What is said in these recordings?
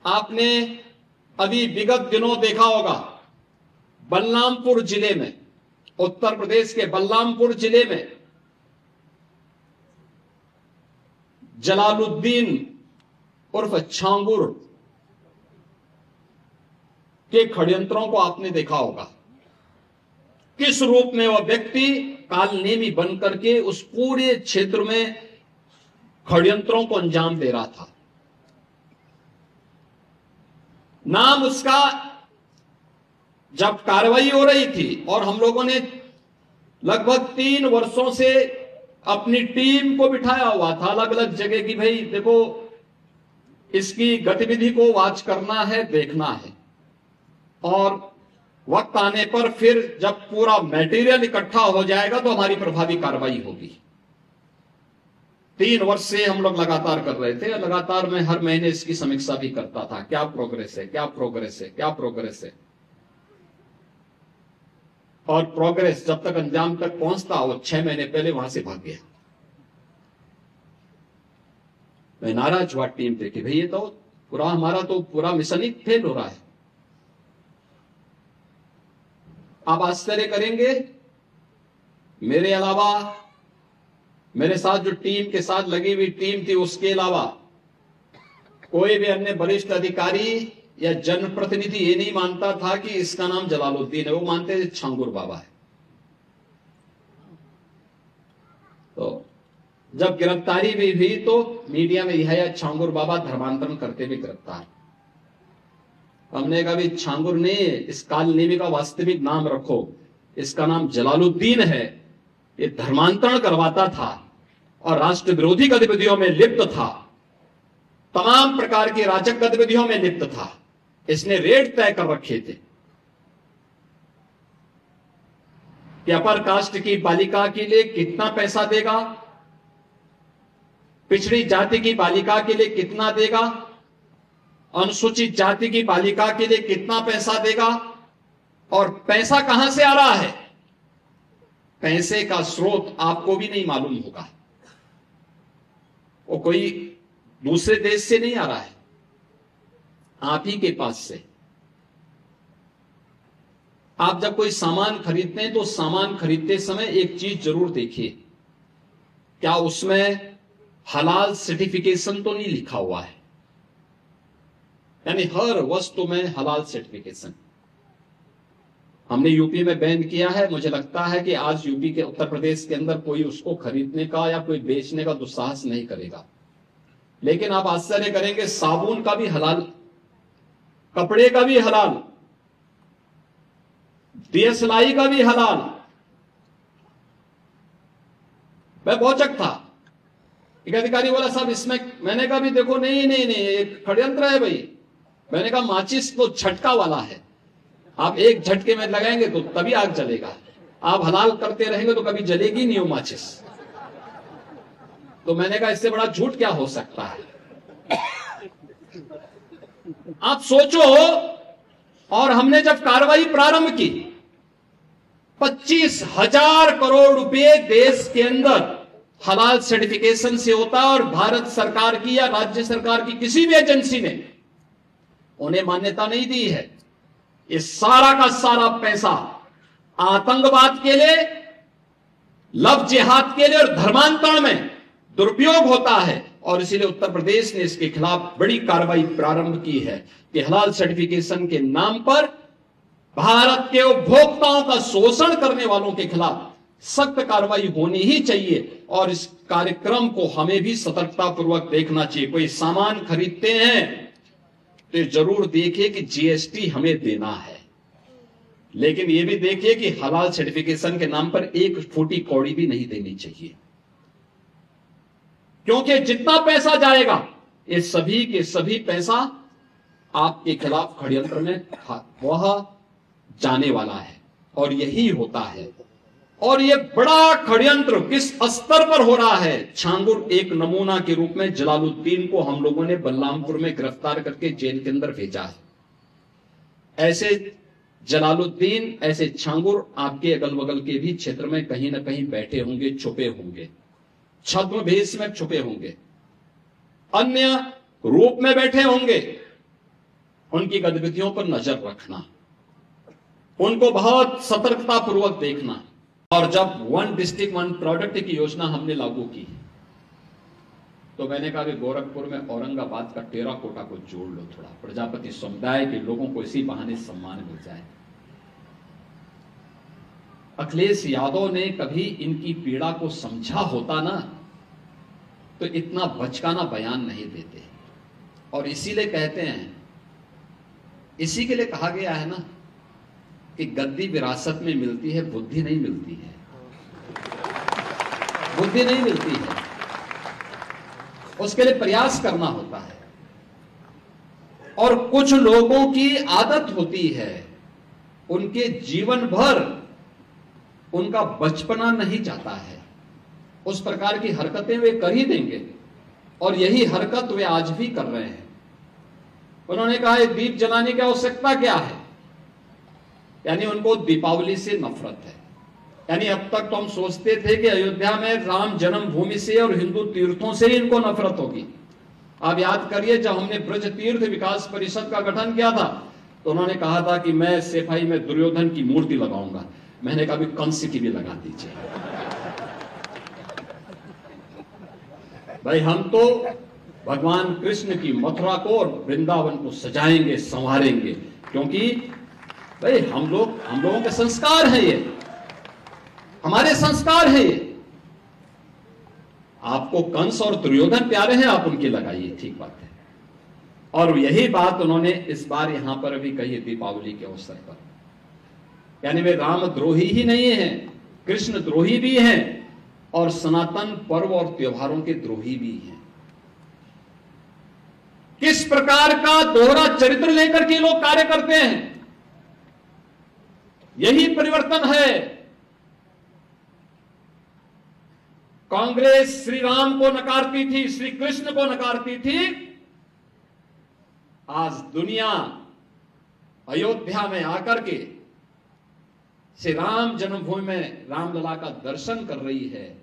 आपने अभी विगत दिनों देखा होगा, बलरामपुर जिले में, उत्तर प्रदेश के बलरामपुर जिले में जलालुद्दीन उर्फ छांगुर के षड्यंत्रों को आपने देखा होगा। किस रूप में वह व्यक्ति कालनेमी बनकर के उस पूरे क्षेत्र में षड्यंत्रों को अंजाम दे रहा था। नाम उसका, जब कार्रवाई हो रही थी और हम लोगों ने लगभग 3 वर्षों से अपनी टीम को बिठाया हुआ था अलग अलग जगह की, भाई देखो इसकी गतिविधि को वॉच करना है, देखना है, और वक्त आने पर फिर जब पूरा मटेरियल इकट्ठा हो जाएगा तो हमारी प्रभावी कार्रवाई होगी। 3 वर्ष से हम लोग लगातार कर रहे थे। लगातार मैं हर महीने इसकी समीक्षा भी करता था, क्या प्रोग्रेस है, क्या प्रोग्रेस है, क्या प्रोग्रेस है। और प्रोग्रेस जब तक अंजाम तक पहुंचता, वो 6 महीने पहले वहां से भाग गया। मैं नाराज हुआ टीम पे कि भाई ये तो पूरा हमारा तो पूरा मिशन ही फेल हो रहा है। आप आश्चर्य करेंगे, मेरे अलावा मेरे साथ जो टीम के साथ लगी हुई टीम थी, उसके अलावा कोई भी अन्य वरिष्ठ अधिकारी या जनप्रतिनिधि ये नहीं मानता था कि इसका नाम जलालुद्दीन है। वो मानते थे छांगुर बाबा है। तो जब गिरफ्तारी भी हुई तो मीडिया में यह छांगुर बाबा धर्मांतरण करते भी गिरफ्तार। हमने कहा भी छांगुर ने इस कालनेमी का वास्तविक नाम रखो, इसका नाम जलालुद्दीन है। ये धर्मांतरण करवाता था और राष्ट्र विरोधी गतिविधियों में लिप्त था, तमाम प्रकार की राजक गतिविधियों में लिप्त था। इसने रेट तय कर रखे थे कि अपर कास्ट की बालिका के लिए कितना पैसा देगा, पिछड़ी जाति की बालिका के लिए कितना देगा, अनुसूचित जाति की बालिका के लिए कितना पैसा देगा, और पैसा कहां से आ रहा है। पैसे का स्रोत आपको भी नहीं मालूम होगा, वो कोई दूसरे देश से नहीं आ रहा है, आप ही के पास से। आप जब कोई सामान खरीदते हैं तो सामान खरीदते समय एक चीज जरूर देखिए, क्या उसमें हलाल सर्टिफिकेशन तो नहीं लिखा हुआ है। यानी हर वस्तु में हलाल सर्टिफिकेशन। हमने यूपी में बैन किया है। मुझे लगता है कि आज यूपी के, उत्तर प्रदेश के अंदर कोई उसको खरीदने का या कोई बेचने का दुस्साहस नहीं करेगा। लेकिन आप आश्चर्य करेंगे, साबुन का भी हलाल, कपड़े का भी हलाल, दियसलाई का भी हलाल। मैं पहुंचक था, एक अधिकारी बोला साहब इसमें, मैंने कहा भी देखो नहीं नहीं नहीं, एक षड्यंत्र है भाई। मैंने कहा माचिस तो झटका वाला है, आप एक झटके में लगाएंगे तो तभी आग जलेगा, आप हलाल करते रहेंगे तो कभी जलेगी नहीं वो माचिस। तो मैंने कहा इससे बड़ा झूठ क्या हो सकता है। आप सोचो, और हमने जब कार्रवाई प्रारंभ की, 25,000 करोड़ रुपए देश के अंदर हलाल सर्टिफिकेशन से होता है, और भारत सरकार की या राज्य सरकार की किसी भी एजेंसी ने उन्हें मान्यता नहीं दी है। ये सारा का सारा पैसा आतंकवाद के लिए, लव जिहाद के लिए और धर्मांतरण में दुरुपयोग होता है। और इसीलिए उत्तर प्रदेश ने इसके खिलाफ बड़ी कार्रवाई प्रारंभ की है कि हलाल सर्टिफिकेशन के नाम पर भारत के उपभोक्ताओं का शोषण करने वालों के खिलाफ सख्त कार्रवाई होनी ही चाहिए। और इस कार्यक्रम को हमें भी सतर्कता पूर्वक देखना चाहिए। कोई सामान खरीदते हैं तो जरूर देखिए कि जीएसटी हमें देना है, लेकिन यह भी देखिए कि हलाल सर्टिफिकेशन के नाम पर एक फूटी कौड़ी भी नहीं देनी चाहिए। क्योंकि जितना पैसा जाएगा, ये सभी के सभी पैसा आपके खिलाफ षड्यंत्र में वह जाने वाला है, और यही होता है। और ये बड़ा षड्यंत्र किस स्तर पर हो रहा है। छांगुर एक नमूना के रूप में जलालुद्दीन को हम लोगों ने बलरामपुर में गिरफ्तार करके जेल के अंदर भेजा है। ऐसे जलालुद्दीन, ऐसे छांगुर आपके अगल बगल के भी क्षेत्र में कहीं ना कहीं बैठे होंगे, छुपे होंगे, छद्म भेष में छुपे होंगे, अन्य रूप में बैठे होंगे। उनकी गतिविधियों पर नजर रखना, उनको बहुत सतर्कता पूर्वक देखना। और जब वन डिस्ट्रिक्ट वन प्रोडक्ट की योजना हमने लागू की तो मैंने कहा कि गोरखपुर में औरंगाबाद का टेराकोटा को जोड़ लो, थोड़ा प्रजापति समुदाय के लोगों को इसी बहाने सम्मान मिल जाए। अखिलेश यादव ने कभी इनकी पीड़ा को समझा होता ना तो इतना बचकाना बयान नहीं देते। और इसीलिए कहते हैं, इसी के लिए कहा गया है ना कि गद्दी विरासत में मिलती है, बुद्धि नहीं मिलती है, बुद्धि नहीं मिलती है, उसके लिए प्रयास करना होता है। और कुछ लोगों की आदत होती है, उनके जीवन भर उनका बचपना नहीं जाता है, उस प्रकार की हरकतें वे कर ही देंगे। और यही हरकत वे आज भी कर रहे हैं। उन्होंने कहा दीप जलाने की आवश्यकता क्या है, यानी उनको दीपावली से नफरत है। यानी अब तक तो हम सोचते थे कि अयोध्या में राम जन्मभूमि से और हिंदू तीर्थों से ही इनको नफरत होगी। आप याद करिए, जब हमने ब्रज तीर्थ विकास परिषद का गठन किया था तो उन्होंने कहा था कि मैं सेफाई में दुर्योधन की मूर्ति लगाऊंगा। मैंने कहा कंस की भी लगा दीजिए। भाई हम तो भगवान कृष्ण की मथुरा को और वृंदावन को सजाएंगे, संवारेंगे, क्योंकि भाई हम लोगों के संस्कार है, ये हमारे संस्कार है। ये आपको कंस और दुर्योधन प्यारे हैं, आप उनकी लगाइए, ठीक बात है। और यही बात उन्होंने इस बार यहां पर भी कही दीपावली के अवसर पर। यानी वे रामद्रोही ही नहीं हैं, कृष्ण द्रोही भी हैं और सनातन पर्व और त्योहारों के द्रोही भी हैं। किस प्रकार का दोहरा चरित्र लेकर के लोग कार्य करते हैं, यही परिवर्तन है। कांग्रेस श्री राम को नकारती थी, श्री कृष्ण को नकारती थी। आज दुनिया अयोध्या में आकर के श्री राम जन्मभूमि में रामलला का दर्शन कर रही है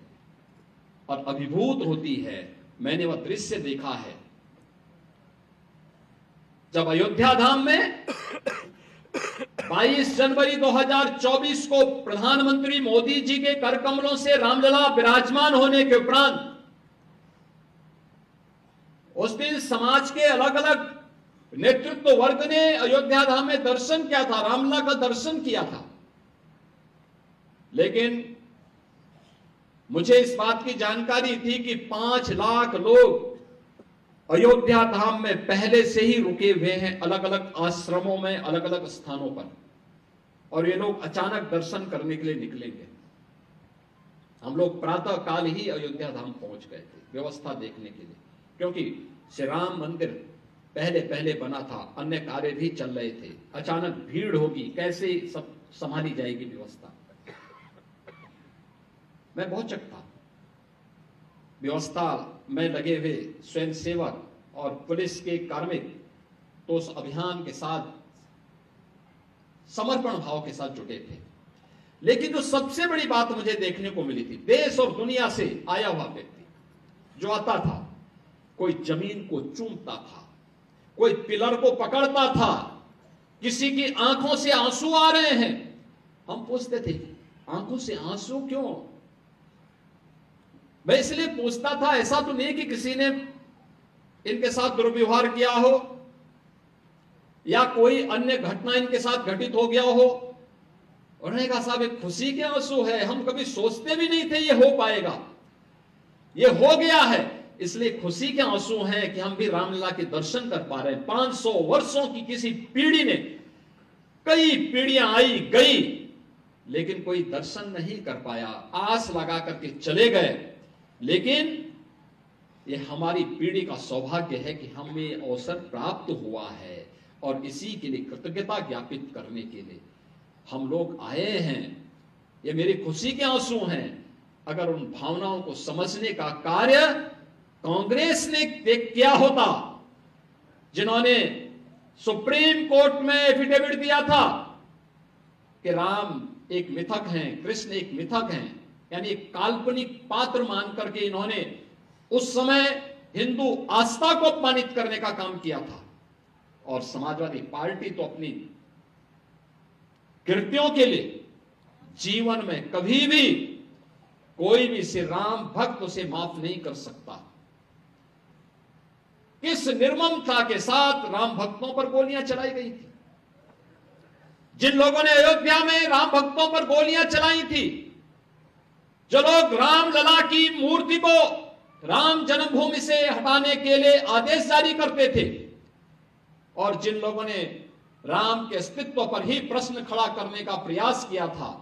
और अभिभूत होती है। मैंने वह दृश्य देखा है जब अयोध्या धाम में 22 जनवरी 2024 को प्रधानमंत्री मोदी जी के कर कमलों से रामलला विराजमान होने के उपरांत उस दिन समाज के अलग अलग नेतृत्व वर्ग ने अयोध्या धाम में दर्शन किया था, रामलला का दर्शन किया था। लेकिन मुझे इस बात की जानकारी थी कि 5 लाख लोग अयोध्या धाम में पहले से ही रुके हुए हैं, अलग अलग आश्रमों में, अलग अलग स्थानों पर, और ये लोग अचानक दर्शन करने के लिए निकलेंगे। हम लोग प्रातः काल ही अयोध्या धाम पहुंच गए थे व्यवस्था देखने के लिए, क्योंकि श्री राम मंदिर पहले पहले बना था, अन्य कार्य भी चल रहे थे। अचानक भीड़ होगी, कैसे सब संभाली जाएगी व्यवस्था। मैं बहुत चकता, व्यवस्था में लगे हुए स्वयंसेवक और पुलिस के कार्मिक तो उस अभियान के साथ समर्पण भाव के साथ जुटे थे। लेकिन जो सबसे बड़ी बात मुझे देखने को मिली थी, देश और दुनिया से आया हुआ व्यक्ति जो आता था, कोई जमीन को चूमता था, कोई पिलर को पकड़ता था, किसी की आंखों से आंसू आ रहे हैं। हम पूछते थे आंखों से आंसू क्यों? मैं इसलिए पूछता था, ऐसा तो नहीं कि किसी ने इनके साथ दुर्व्यवहार किया हो या कोई अन्य घटना इनके साथ घटित हो गया हो। उन्होंने कहा साहब एक खुशी के आंसू है, हम कभी सोचते भी नहीं थे ये हो पाएगा, ये हो गया है, इसलिए खुशी के आंसू हैं कि हम भी रामलला के दर्शन कर पा रहे हैं। 500 वर्षों की किसी पीढ़ी ने, कई पीढ़ियां आई गई, लेकिन कोई दर्शन नहीं कर पाया, आस लगा करके चले गए। लेकिन ये हमारी पीढ़ी का सौभाग्य है कि हमें अवसर प्राप्त हुआ है और इसी के लिए कृतज्ञता ज्ञापित करने के लिए हम लोग आए हैं। ये मेरी खुशी के आंसू हैं। अगर उन भावनाओं को समझने का कार्य कांग्रेस ने किया होता, जिन्होंने सुप्रीम कोर्ट में एफिडेविट दिया था कि राम एक मिथक हैं, कृष्ण एक मिथक हैं, यानी एक काल्पनिक पात्र मान करके इन्होंने उस समय हिंदू आस्था को अपमानित करने का काम किया था, और समाजवादी पार्टी तो अपनी कृत्यों के लिए जीवन में कभी भी कोई भी श्री राम भक्त उसे माफ नहीं कर सकता। किस निर्ममता के साथ राम भक्तों पर गोलियां चलाई गई थी। जिन लोगों ने अयोध्या में राम भक्तों पर गोलियां चलाई थी, जो लोग रामलला की मूर्ति को राम जन्मभूमि से हटाने के लिए आदेश जारी करते थे, और जिन लोगों ने राम के अस्तित्व पर ही प्रश्न खड़ा करने का प्रयास किया था,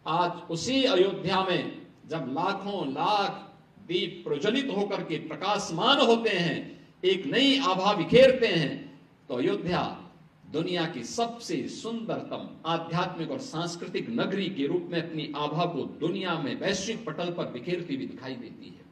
आज उसी अयोध्या में जब लाखों लाख दीप प्रज्वलित होकर के प्रकाशमान होते हैं, एक नई आभा बिखेरते हैं, तो अयोध्या दुनिया की सबसे सुंदरतम आध्यात्मिक और सांस्कृतिक नगरी के रूप में अपनी आभा को दुनिया में वैश्विक पटल पर बिखेरती हुई दिखाई देती है।